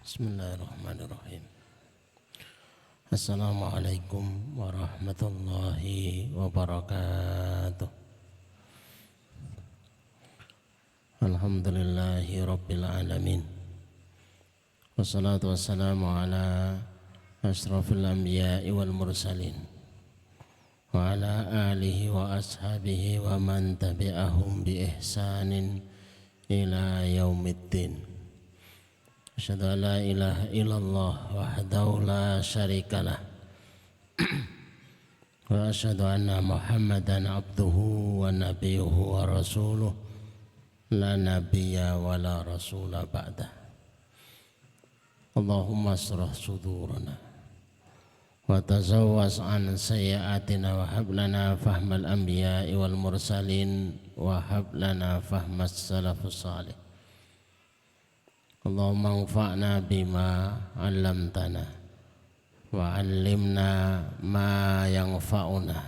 Bismillahirrahmanirrahim. Assalamualaikum warahmatullahi wabarakatuh. Alhamdulillahi rabbil alamin. Wassalatu wassalamu ala ashrafil anbiya'i wal mursalin wa ala alihi wa ashabihi wa man tabi'ahum bi ihsanin ila yaumiddin. Asyhadu an la ilaha illallah wahdahu la syarikalah wa asyhadu anna Muhammadan abduhu wa nabiyuhu wa rasuluh la nabiyya wa la rasula ba'dah. Allahumma asrah sudurana wa tazawwaz an sayyiatina wa hab lana fahmal anbiya'i wal mursalin wa hab lana fahmas salafus salih. Allahumma anfa'na bima 'allamtana wa 'allimna ma yanfa'una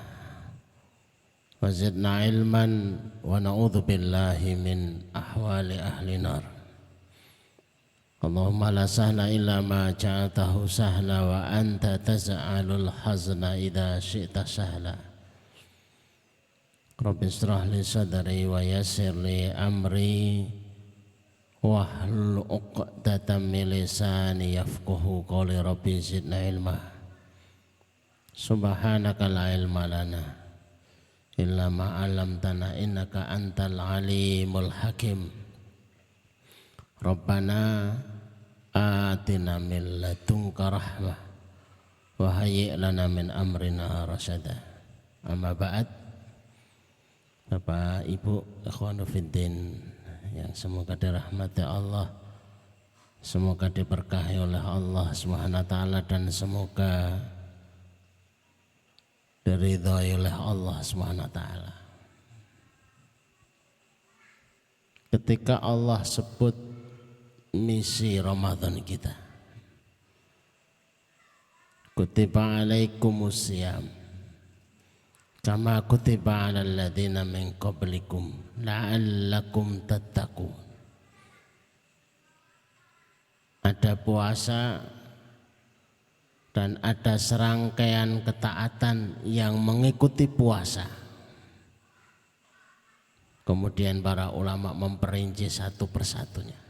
wa zidna ilman wa na'udzu billahi min ahwali ahli nar. Allahumma la sahla illa ma ja'altahu sahla wa anta taz'alul hazna idza syi'ta sahla. Rabbi ishrah li sadri wa yassir li amri wahlul 'uqdatam min lisani yafqahu qawli. Rabbi zidna ilma. Subhanaka la ilma lana illa ma 'allamtana innaka antal alimul hakim. Rabbana atina min ladunka rahmah wa hayyi' lana min amrina rasyada. Amma ba'd. Bapak, Ibu, ikhwanu fiddin yang semoga dirahmati Allah, semoga diberkahi oleh Allah Subhanahu wa taala, dan semoga diridhai oleh Allah Subhanahu wa taala. Ketika Allah sebut misi Ramadan kita, kutiba alaikumus syiyam kama kutiba alal ladzina min qablikum la'allakum tattaqun. Ada puasa dan ada serangkaian ketaatan yang mengikuti puasa. Kemudian para ulama memperinci satu persatunya.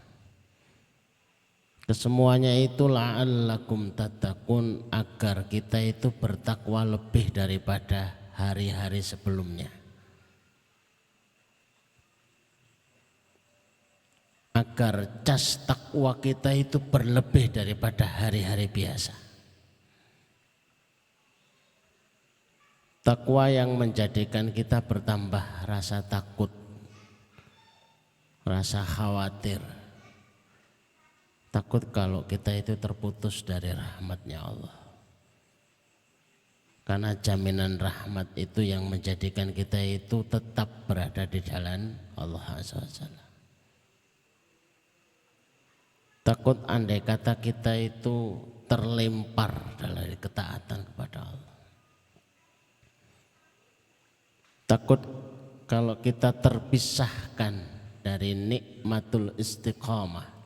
Kesemuanya itu la'allakum tattaqun, agar kita itu bertakwa lebih daripada hari-hari sebelumnya, agar cas takwa kita itu berlebih daripada hari-hari biasa. Takwa yang menjadikan kita bertambah rasa takut, rasa khawatir, takut kalau kita itu terputus dari rahmatnya Allah. Karena jaminan rahmat itu yang menjadikan kita itu tetap berada di jalan Allah Azza wa Jalla. Takut andai kata kita itu terlempar dari ketaatan kepada Allah. Takut kalau kita terpisahkan dari nikmatul istiqamah.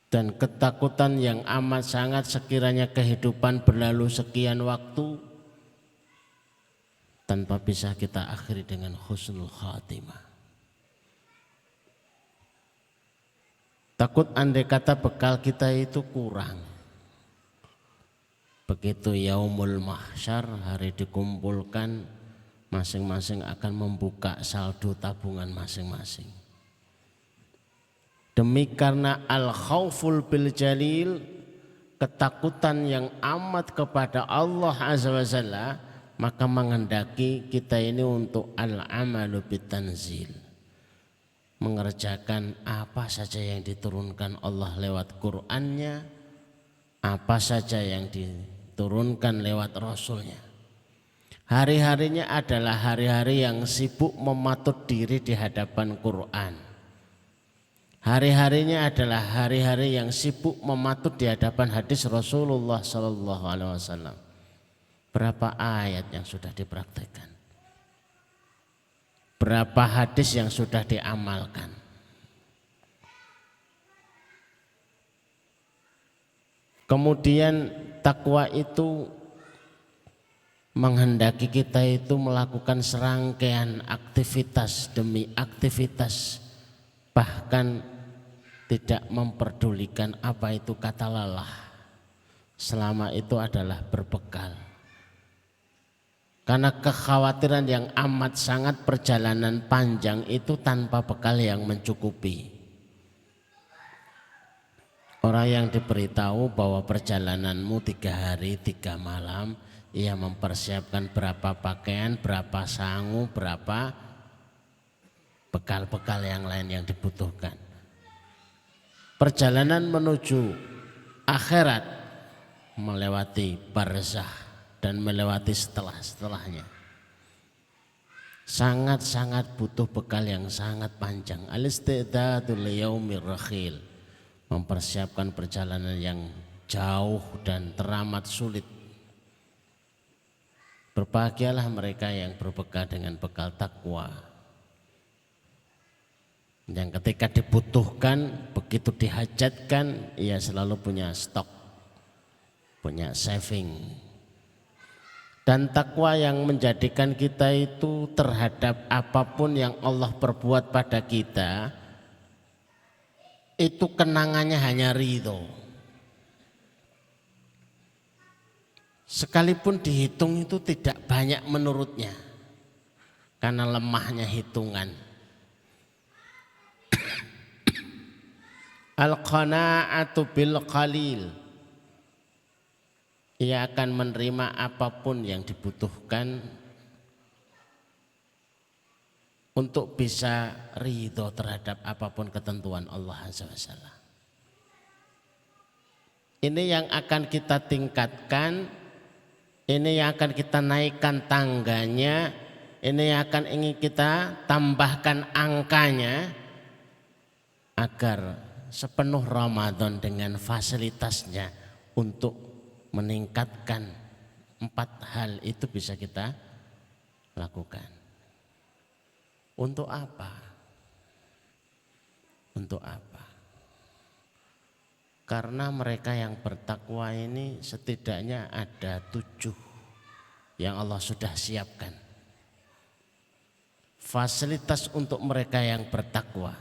Dan ketakutan yang amat sangat sekiranya kehidupan berlalu sekian waktu tanpa bisa kita akhiri dengan husnul khatimah. Takut andai kata bekal kita itu kurang. Begitu yaumul mahsyar, hari dikumpulkan, masing-masing akan membuka saldo tabungan masing-masing. Demi karena al-khauful bil jalil, ketakutan yang amat kepada Allah Azza wa Jalla, maka menghendaki kita ini untuk al-amalu bitanzil, mengerjakan apa saja yang diturunkan Allah lewat Qur'annya, apa saja yang diturunkan lewat Rasulnya. Hari-harinya adalah hari-hari yang sibuk mematut diri di hadapan Qur'an. Hari-harinya adalah hari-hari yang sibuk mematut di hadapan hadis Rasulullah Sallallahu Alaihi Wasallam. Berapa ayat yang sudah dipraktekkan? Berapa hadis yang sudah diamalkan? Kemudian takwa itu menghendaki kita itu melakukan serangkaian aktivitas demi aktivitas, bahkan tidak memperdulikan apa itu kata lelah, selama itu adalah berbekal. Karena kekhawatiran yang amat sangat perjalanan panjang itu tanpa bekal yang mencukupi. Orang yang diberitahu bahwa perjalananmu 3 hari 3 malam, ia mempersiapkan berapa pakaian, berapa sangu, berapa bekal-bekal yang lain yang dibutuhkan. Perjalanan menuju akhirat melewati barzah dan melewati setelahnya. Sangat-sangat butuh bekal yang sangat panjang. Al-istidadu liyaumir rakhil. Mempersiapkan perjalanan yang jauh dan teramat sulit. Berbahagialah mereka yang berbekal dengan bekal takwa, yang ketika dibutuhkan, begitu dihajatkan, ia selalu punya stok, punya saving. Dan takwa yang menjadikan kita itu terhadap apapun yang Allah perbuat pada kita, itu kenangannya hanya ridho. Sekalipun dihitung itu tidak banyak menurutnya, karena lemahnya hitungan. Al-qana'atu bil qalil. Ia akan menerima apapun yang dibutuhkan untuk bisa ridho terhadap apapun ketentuan Allah Azza wa Jalla. Ini yang akan kita tingkatkan, ini yang akan kita naikkan tangganya, ini yang akan ingin kita tambahkan angkanya, agar sepenuh Ramadan dengan fasilitasnya untuk meningkatkan 4 hal itu bisa kita lakukan. Untuk apa? Untuk apa? Karena mereka yang bertakwa ini setidaknya ada 7 yang Allah sudah siapkan. Fasilitas untuk mereka yang bertakwa.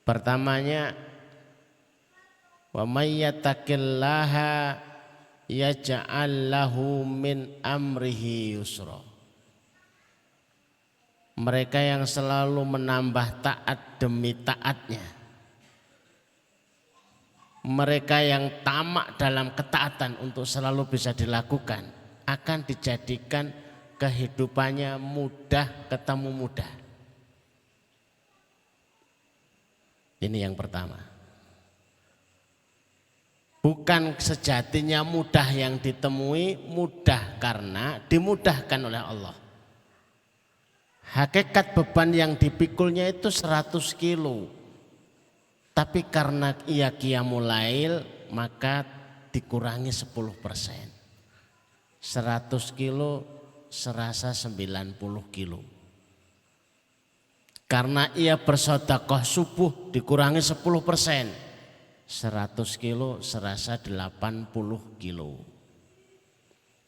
Pertamanya, wa may yattaqillaha yaj'al lahu min amrihi yusra. Mereka yang selalu menambah taat demi taatnya, mereka yang tamak dalam ketaatan untuk selalu bisa dilakukan, akan dijadikan kehidupannya mudah ketemu mudah. Ini yang pertama. Bukan sejatinya mudah yang ditemui, mudah karena dimudahkan oleh Allah. Hakikat beban yang dipikulnya itu 100 kilo. Tapi karena ia qiyamul lail, maka dikurangi 10%. 100 kilo serasa 90 kilo. Karena ia bersedekah subuh dikurangi 10%. 100 kilo serasa 80 kilo.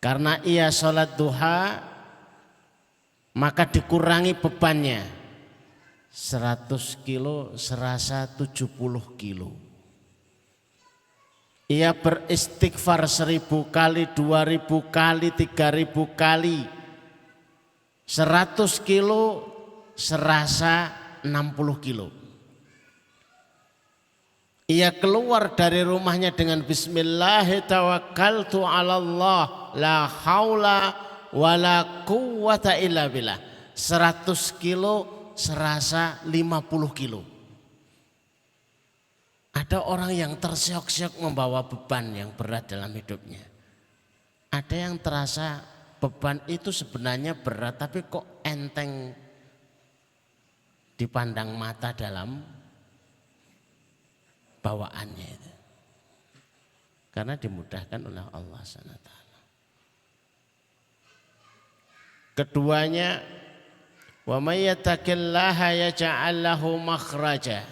Karena ia sholat duha, maka dikurangi bebannya. 100 kilo serasa 70 kilo. Ia beristighfar 1000 kali, 2000 kali, 3000 kali. 100 kilo serasa 60 kilo. Ia keluar dari rumahnya dengan bismillah tawakkaltu 'ala Allah la haula wala quwwata illa billah. 100 kilo serasa 50 kilo. Ada orang yang tersiok-siok membawa beban yang berat dalam hidupnya. Ada yang terasa beban itu sebenarnya berat tapi kok enteng dipandang mata dalam bawaannya itu. Karena dimudahkan oleh Allah SWT. Keduanya, wa may yattaqillaha yaj'al lahu makhraja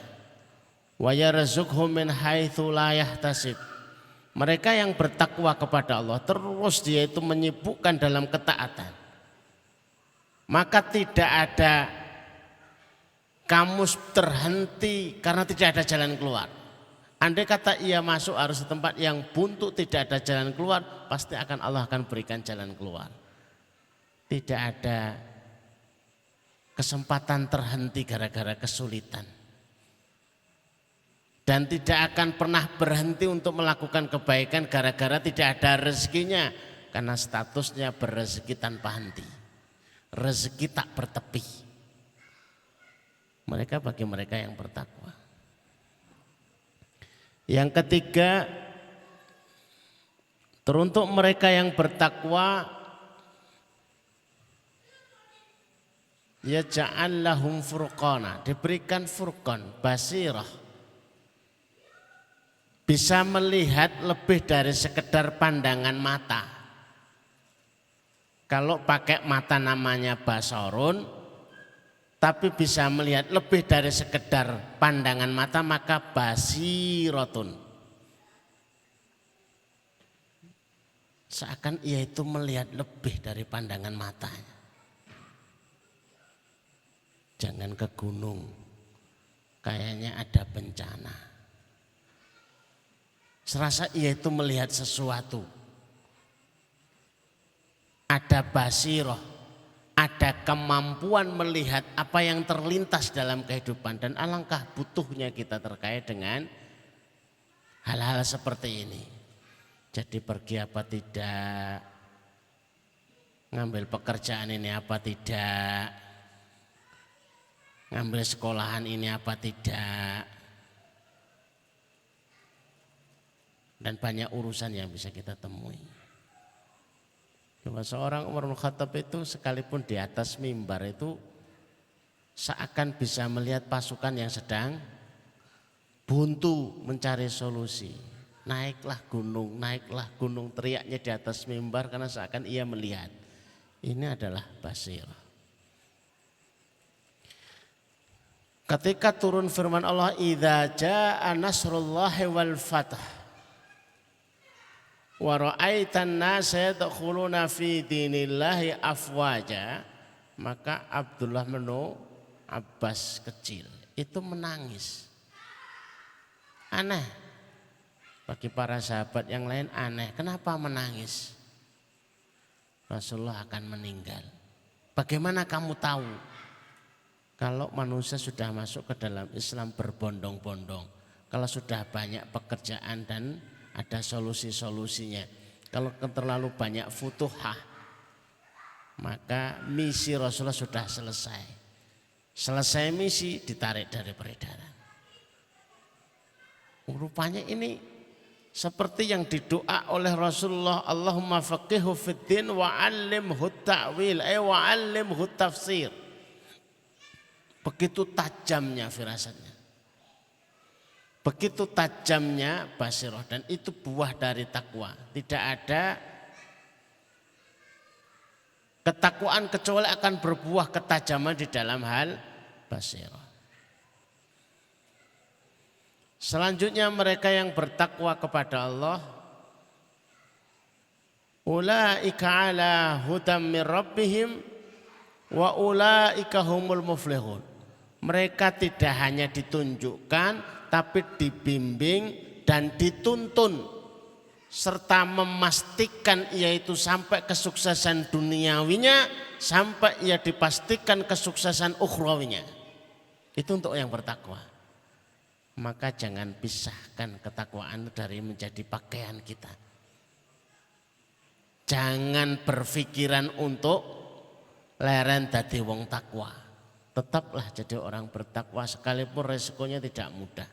wa yarzuqhu min haitsu la yahtasib. Mereka yang bertakwa kepada Allah terus dia itu menyibukkan dalam ketaatan, maka tidak ada kamus terhenti karena tidak ada jalan keluar. Andai kata ia masuk harus di tempat yang buntu, tidak ada jalan keluar, pasti akan Allah akan berikan jalan keluar. Tidak ada kesempatan terhenti gara-gara kesulitan. Dan tidak akan pernah berhenti untuk melakukan kebaikan gara-gara tidak ada rezekinya. Karena statusnya berrezeki tanpa henti. Rezeki tak bertepi. Mereka bagi mereka yang bertakwa. Yang ketiga, teruntuk mereka yang bertakwa, yaj'al lahum furqana, diberikan furqan, basirah. Bisa melihat lebih dari sekedar pandangan mata. Kalau pakai mata namanya basarun, tapi bisa melihat lebih dari sekedar pandangan mata, maka basiratun. Seakan ia itu melihat lebih dari pandangan matanya. Jangan ke gunung, kayaknya ada bencana. Serasa ia itu melihat sesuatu. Ada basiroh, ada kemampuan melihat apa yang terlintas dalam kehidupan. Dan alangkah butuhnya kita terkait dengan hal-hal seperti ini. Jadi pergi apa tidak, ngambil pekerjaan ini apa tidak, ngambil sekolahan ini apa tidak. Dan banyak urusan yang bisa kita temui. Cuma seorang Umar bin Khattab itu sekalipun di atas mimbar itu seakan bisa melihat pasukan yang sedang buntu mencari solusi. Naiklah gunung, teriaknya di atas mimbar karena seakan ia melihat. Ini adalah basir. Ketika turun firman Allah, idza jaa nasrullahi wal fath wa ra'aitan nasa yadkhuluna fi dinillahi afwaja, maka Abdullah bin Abbas kecil itu menangis. Aneh bagi para sahabat yang lain, aneh kenapa menangis? Rasulullah akan meninggal. Bagaimana kamu tahu kalau manusia sudah masuk ke dalam Islam berbondong-bondong, kalau sudah banyak pekerjaan dan ada solusi-solusinya. Kalau terlalu banyak futuhah, maka misi Rasulullah sudah selesai. Selesai misi ditarik dari peredaran. Rupanya ini seperti yang didoa oleh Rasulullah, Allahumma faqihu fiddin wa 'allimhu ta'wil wa 'allimhu tafsir. Begitu tajamnya firasatnya. Begitu tajamnya basirah, dan itu buah dari takwa. Tidak ada ketakwaan kecuali akan berbuah ketajaman di dalam hal basirah. Selanjutnya mereka yang bertakwa kepada Allah, ulaika ala hudam min rabbihim wa ulaika humul muflihun. Mereka tidak hanya ditunjukkan tapi dibimbing dan dituntun serta memastikan yaitu sampai kesuksesan duniawinya, sampai ia dipastikan kesuksesan ukhrawinya. Itu untuk yang bertakwa. Maka jangan pisahkan ketakwaan dari menjadi pakaian kita. Jangan berpikiran untuk leren dadi wong takwa. Tetaplah jadi orang bertakwa sekalipun resikonya tidak mudah.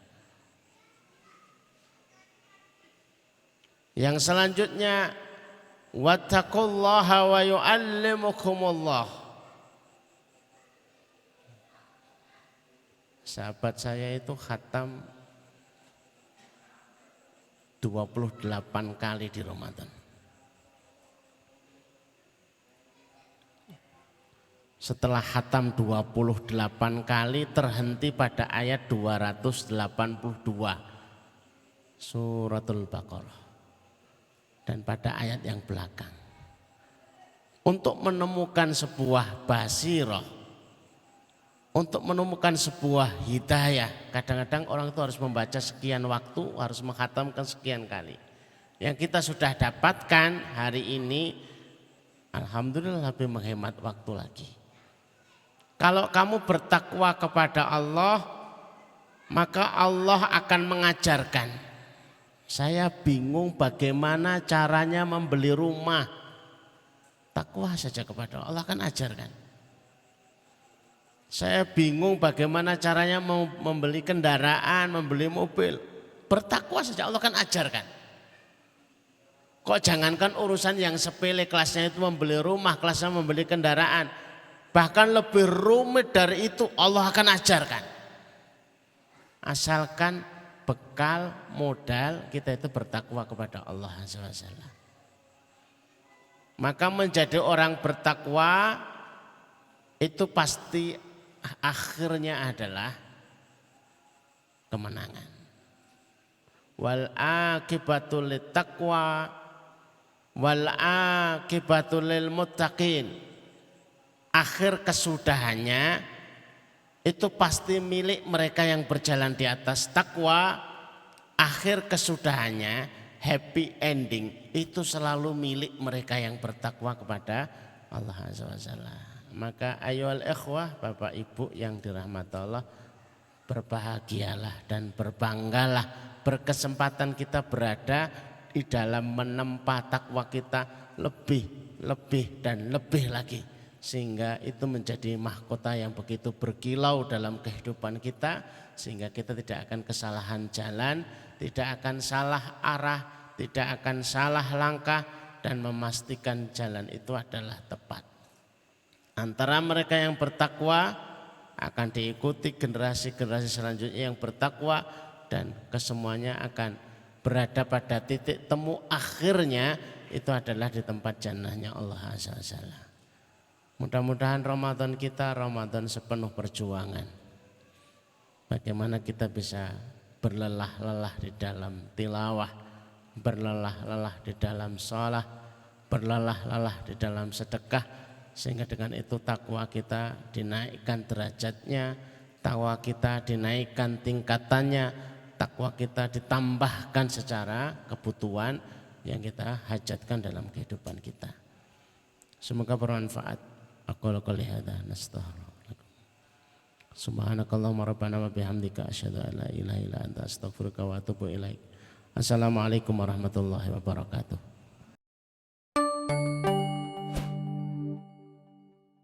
Yang selanjutnya, wattaqullaha wa yu'allimukumullah. Sahabat saya itu khatam 28 kali di Ramadan. Setelah khatam 28 kali terhenti pada ayat 282 Suratul Baqarah. dan pada ayat yang belakang. Untuk menemukan sebuah basirah, untuk menemukan sebuah hidayah, kadang-kadang orang itu harus membaca sekian waktu, harus menghatamkan sekian kali. Yang kita sudah dapatkan hari ini, alhamdulillah lebih menghemat waktu lagi. Kalau kamu bertakwa kepada Allah, maka Allah akan mengajarkan. Saya bingung bagaimana caranya membeli rumah. Takwa saja kepada Allah akan ajarkan. Saya bingung bagaimana caranya membeli kendaraan, membeli mobil. Bertakwa saja Allah akan ajarkan. Kok jangankan urusan yang sepele kelasnya itu membeli rumah, kelasnya membeli kendaraan. Bahkan lebih rumit dari itu Allah akan ajarkan. Asalkan bekal modal kita itu bertakwa kepada Allah SWT. Maka menjadi orang bertakwa itu pasti akhirnya adalah kemenangan. Wal akibatul littaqwa wal akibatul lil muttaqin. Akhir kesudahannya itu pasti milik mereka yang berjalan di atas takwa. Akhir kesudahannya happy ending itu selalu milik mereka yang bertakwa kepada Allah SWT. Maka ayohal ikhwah, Bapak Ibu yang dirahmati Allah, berbahagialah dan berbanggalah berkesempatan kita berada di dalam menempa takwa kita lebih dan lebih lagi. Sehingga itu menjadi mahkota yang begitu berkilau dalam kehidupan kita. Sehingga kita tidak akan kesalahan jalan, tidak akan salah arah, tidak akan salah langkah, dan memastikan jalan itu adalah tepat. Antara mereka yang bertakwa akan diikuti generasi-generasi selanjutnya yang bertakwa, dan kesemuanya akan berada pada titik temu akhirnya itu adalah di tempat jannahnya Allah Azza wa Jalla. Mudah-mudahan Ramadan kita Ramadan sepenuh perjuangan. Bagaimana kita bisa berlelah-lelah di dalam tilawah, berlelah-lelah di dalam sholat, berlelah-lelah di dalam sedekah, sehingga dengan itu takwa kita dinaikkan derajatnya, takwa kita dinaikkan tingkatannya, takwa kita ditambahkan secara kebutuhan yang kita hajatkan dalam kehidupan kita. Semoga bermanfaat. Aku qouli hadza nastaghfirullah. Subhanakallahumma rabbana wa bihamdika asyhadu an la ilaha illa anta astaghfiruka wa atubu ilaik. Assalamualaikum warahmatullahi wabarakatuh.